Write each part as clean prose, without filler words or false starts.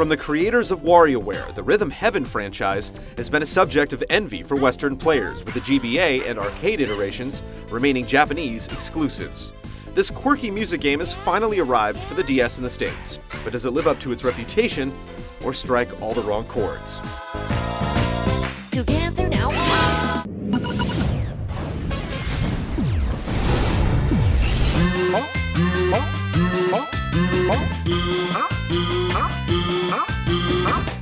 From the creators of WarioWare, the Rhythm Heaven franchise has been a subject of envy for Western players, with the GBA and arcade iterations remaining Japanese exclusives. This quirky music game has finally arrived for the DS in the States, but does it live up to its reputation or strike all the wrong chords? Together now.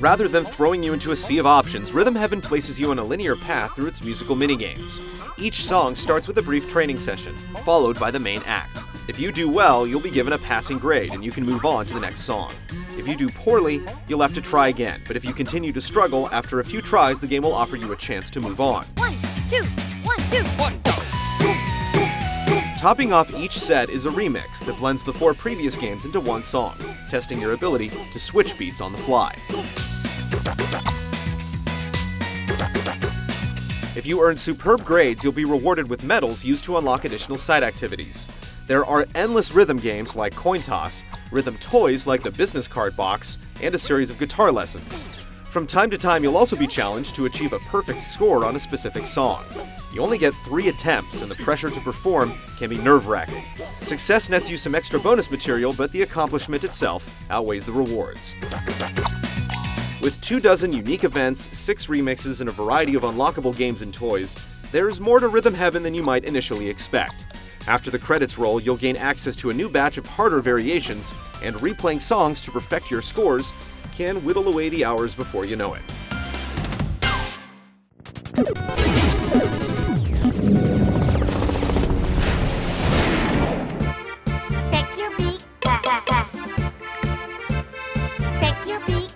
Rather than throwing you into a sea of options, Rhythm Heaven places you on a linear path through its musical minigames. Each song starts with a brief training session, followed by the main act. If you do well, you'll be given a passing grade and you can move on to the next song. If you do poorly, you'll have to try again, but if you continue to struggle, after a few tries, the game will offer you a chance to move on. 1, 2, 1, 2, 1, go! Topping off each set is a remix that blends the 4 previous games into one song, testing your ability to switch beats on the fly. If you earn superb grades, you'll be rewarded with medals used to unlock additional side activities. There are endless rhythm games like coin toss, rhythm toys like the business card box, and a series of guitar lessons. From time to time, you'll also be challenged to achieve a perfect score on a specific song. You only get 3 attempts, and the pressure to perform can be nerve-wracking. Success nets you some extra bonus material, but the accomplishment itself outweighs the rewards. With 24 unique events, 6 remixes, and a variety of unlockable games and toys, there's more to Rhythm Heaven than you might initially expect. After the credits roll, you'll gain access to a new batch of harder variations, and replaying songs to perfect your scores can whittle away the hours before you know it. Pick your beat. Pick your beat.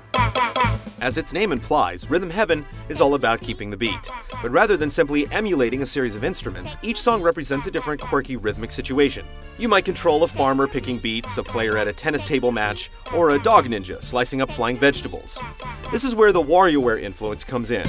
As its name implies, Rhythm Heaven is all about keeping the beat. But rather than simply emulating a series of instruments, each song represents a different quirky rhythmic situation. You might control a farmer picking beets, a player at a tennis table match, or a dog ninja slicing up flying vegetables. This is where the WarioWare influence comes in.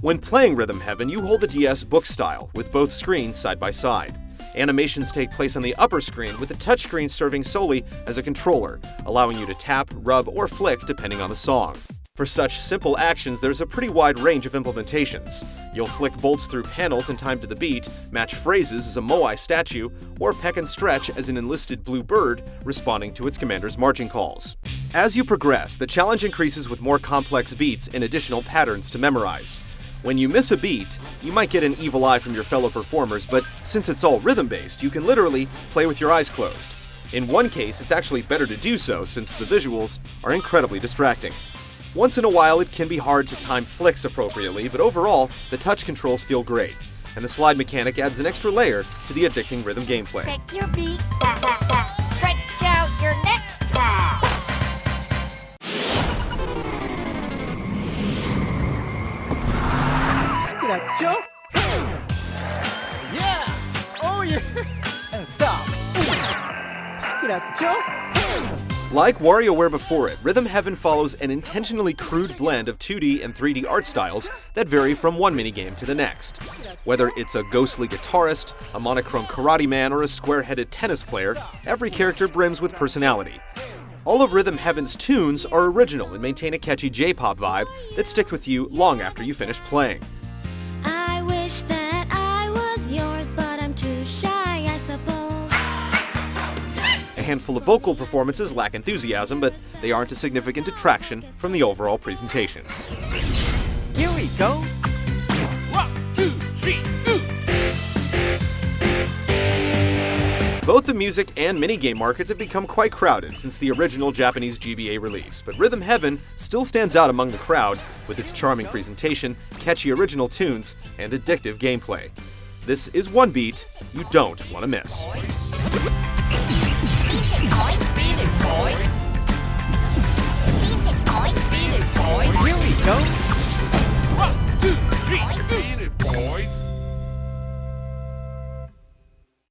When playing Rhythm Heaven, you hold the DS book style, with both screens side by side. Animations take place on the upper screen, with the touchscreen serving solely as a controller, allowing you to tap, rub, or flick depending on the song. For such simple actions, there's a pretty wide range of implementations. You'll flick bolts through panels in time to the beat, match phrases as a Moai statue, or peck and stretch as an enlisted blue bird responding to its commander's marching calls. As you progress, the challenge increases with more complex beats and additional patterns to memorize. When you miss a beat, you might get an evil eye from your fellow performers, but since it's all rhythm-based, you can literally play with your eyes closed. In one case, it's actually better to do so since the visuals are incredibly distracting. Once in a while, it can be hard to time flicks appropriately, but overall, the touch controls feel great, and the slide mechanic adds an extra layer to the addicting rhythm gameplay. Pick your beat. Stretch out your neck. Scratcho. Yeah. Oh yeah. And stop. Scratcho. Like WarioWare before it, Rhythm Heaven follows an intentionally crude blend of 2D and 3D art styles that vary from one minigame to the next. Whether it's a ghostly guitarist, a monochrome karate man, or a square-headed tennis player, every character brims with personality. All of Rhythm Heaven's tunes are original and maintain a catchy J-pop vibe that sticks with you long after you finish playing. I wish that I was yours, but I'm too shy, I suppose. A handful of vocal performances lack enthusiasm, but they aren't a significant detraction from the overall presentation. Here we go. 1, 2, 3, Both the music and minigame markets have become quite crowded since the original Japanese GBA release, but Rhythm Heaven still stands out among the crowd with its charming presentation, catchy original tunes, and addictive gameplay. This is one beat you don't want to miss. Here we go. 1, 2, 3, beat it, boys.